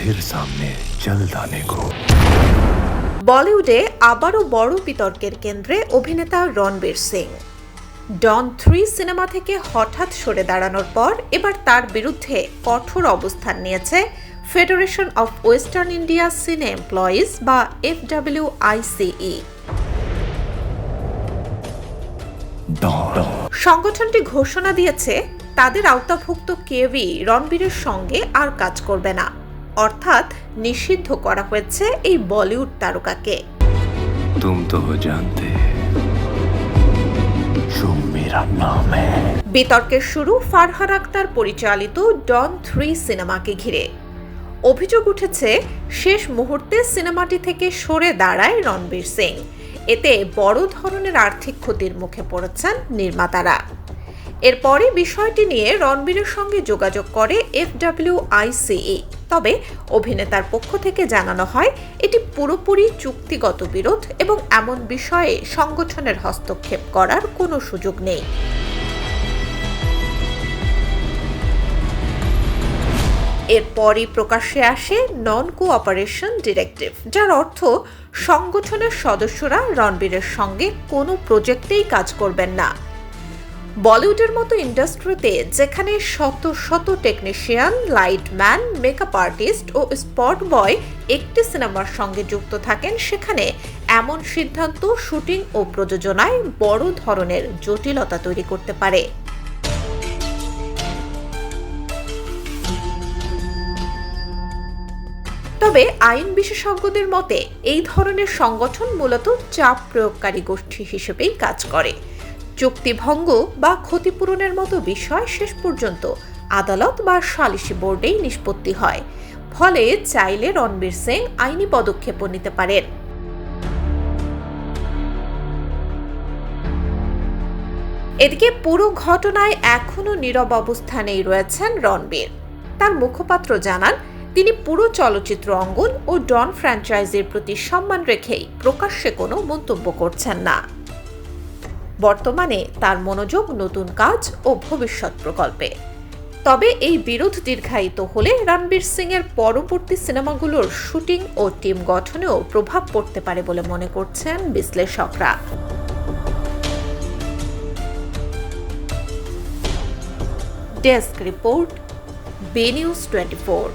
फिर सामने जल्द आने को। বলিউডে আবারও বড় বিতর্কের কেন্দ্রে অভিনেতা রণবীর সিং। ডন 3 সিনেমা থেকে হঠাৎ সরে দাঁড়ানোর পর এবার তার বিরুদ্ধে কঠোর অবস্থান নিয়েছে ফেডারেশন অফ ওয়েস্টার্ন ইন্ডিয়া সিনে এমপ্লয়িজ বা FWICE। সংগঠনটি ঘোষণা দিয়েছে তাদের আওতাভুক্ত কেউই রণবীরের সঙ্গে আর কাজ করবে না, অর্থাৎ নিষিদ্ধ করা হয়েছে এই বলিউড তারকাকে। तुम तो जानते जो मेरा नाम है। বিতর্কের শুরু ফারহান আক্তার পরিচালিত ডন 3 সিনেমাকে ঘিরে। অভিযোগ উঠেছে শেষ মুহূর্তে সিনেমাটি থেকে সরে দাঁড়ায় রণবীর সিং। এতে বড় ধরনের আর্থিক ক্ষতির মুখে পড়েছেন নির্মাতারা। এরপরই বিষয়টি নিয়ে রণবীরের সঙ্গে যোগাযোগ করে FWICE। তবে অভিনেতার পক্ষ থেকে জানানো হয় এটি পুরোপুরি চুক্তিগত বিরোধ এবং এমন বিষয়ে সংগঠনের হস্তক্ষেপ করার কোনো সুযোগ নেই। এরপরই প্রকাশ্যে আসে নন কোঅপারেশন ডিরেক্টিভ, যার অর্থ সংগঠনের সদস্যরা রণবীরের সঙ্গে কোনো প্রজেক্টেই কাজ করবেন না। বলিউডের মতো ইন্ডাস্ট্রিতে যেখানে শত শত টেকনিশিয়ান, লাইটম্যান, মেকআপ আর্টিস্ট ও স্পট বয় একটি সিনেমার সঙ্গে যুক্ত থাকেন, সেখানে এমন সিদ্ধান্ত শুটিং ও প্রযোজনায় বড় ধরনের জটিলতা তৈরি করতে পারে। তবে আইন বিশেষজ্ঞদের মতে এই ধরনের সংগঠন মূলত চাপ প্রয়োগকারী গোষ্ঠী হিসেবেই কাজ করে। চুক্তিভঙ্গ বা ক্ষতিপূরণের মতো বিষয় শেষ পর্যন্ত আদালত বা সালিসি বোর্ডেই নিষ্পত্তি হয়, ফলে চাইলে রণবীর সিং আইনি পদক্ষেপও নিতে পারেন। এদিকে পুরো ঘটনায় এখনও নীরব অবস্থানেই রয়েছেন রণবীর। তার মুখপাত্র জানান, তিনি পুরো চলচ্চিত্র অঙ্গন ও ডন ফ্র্যাঞ্চাইজির প্রতি সম্মান রেখেই প্রকাশ্যে কোনো মন্তব্য করছেন না। বর্তমানে তার মনোযোগ নতুন কাজ ও ভবিষ্যৎ প্রকল্পে। তবে এই বিরোধ দীর্ঘায়িত হলে রণবীর সিং এর পরবর্তী সিনেমাগুলোর শুটিং ও টিম গঠনেও প্রভাব পড়তে পারে বলে মনে করছেন বিশ্লেষকরা। Desk report, BNews 24।